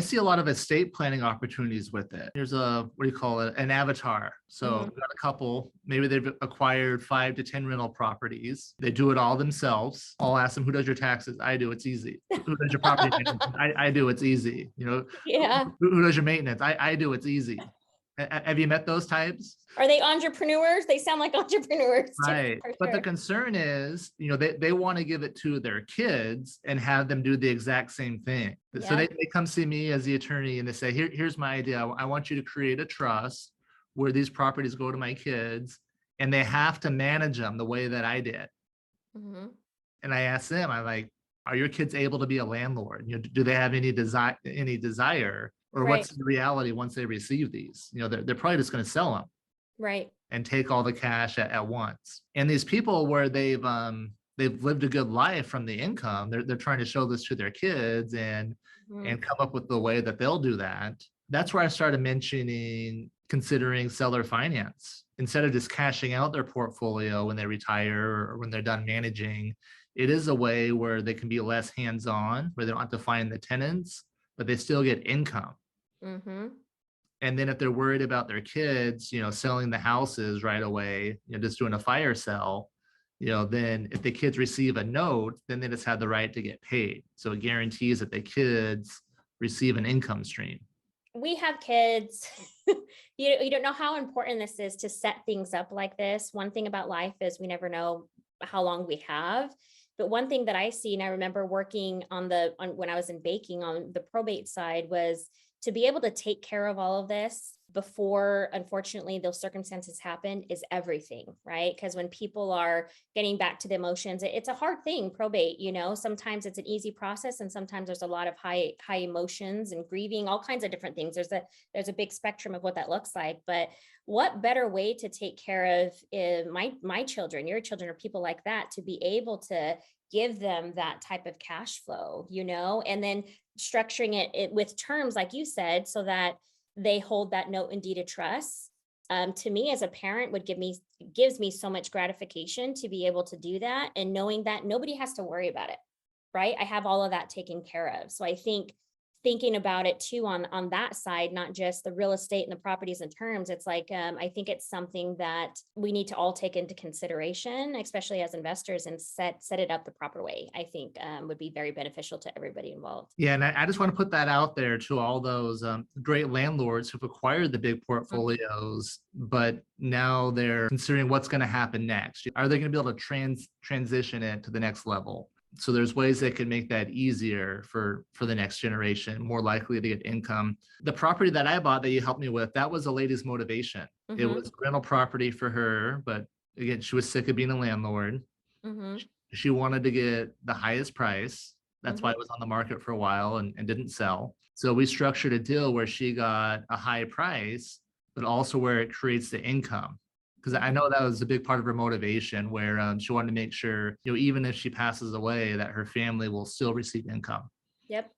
see a lot of estate planning opportunities with it. There's what do you call it? An avatar. So we've got a couple, maybe they've acquired 5 to 10 rental properties. They do it all themselves. I'll ask them, who does your taxes? I do, it's easy. Who does your property management? I do, it's easy. Yeah. Who does your maintenance? I do, it's easy. Have you met those types? Are they entrepreneurs? They sound like entrepreneurs. Right. But the concern is, they want to give it to their kids and have them do the exact same thing. Yeah. So they come see me as the attorney and they say, here's my idea. I want you to create a trust where these properties go to my kids and they have to manage them the way that I did. Mm-hmm. And I asked them, I'm like, are your kids able to be a landlord? Do they have any desire? Or what's the reality once they receive these? They're probably just going to sell them. Right. And take all the cash at once. And these people where they've lived a good life from the income, they're trying to show this to their kids and come up with the way that they'll do that. That's where I started considering seller finance. Instead of just cashing out their portfolio when they retire or when they're done managing, it is a way where they can be less hands-on, where they don't have to find the tenants, but they still get income. Mm-hmm. And then if they're worried about their kids, selling the houses right away, just doing a fire sale, then if the kids receive a note, then they just have the right to get paid. So it guarantees that the kids receive an income stream. We have kids. You don't know how important this is to set things up like this. One thing about life is we never know how long we have. But one thing that I see, and I remember working on when I was in baking on the probate side, was to be able to take care of all of this before, unfortunately, those circumstances happen is everything, right? Because when people are getting back to the emotions, it's a hard thing, probate, sometimes it's an easy process and sometimes there's a lot of high emotions and grieving, all kinds of different things. There's a big spectrum of what that looks like, but what better way to take care of my children, your children, or people like that, to be able to give them that type of cash flow, and then structuring it with terms, like you said, so that they hold that note in deed of trust. To me as a parent gives me so much gratification to be able to do that, and knowing that nobody has to worry about it, right? I have all of that taken care of. So I think thinking about it too on that side, not just the real estate and the properties and terms, it's like, I think it's something that we need to all take into consideration, especially as investors, and set it up the proper way. I think would be very beneficial to everybody involved. Yeah, and I just want to put that out there to all those great landlords who've acquired the big portfolios, but now they're considering what's going to happen next. Are they going to be able to transition it to the next level? So there's ways that can make that easier for the next generation, more likely to get income. The property that I bought that you helped me with, that was a lady's motivation. Mm-hmm. It was a rental property for her, but again, she was sick of being a landlord. Mm-hmm. She wanted to get the highest price. That's why it was on the market for a while and didn't sell. So we structured a deal where she got a high price, but also where it creates the income. Because I know that was a big part of her motivation, where she wanted to make sure, even if she passes away, that her family will still receive income. Yep.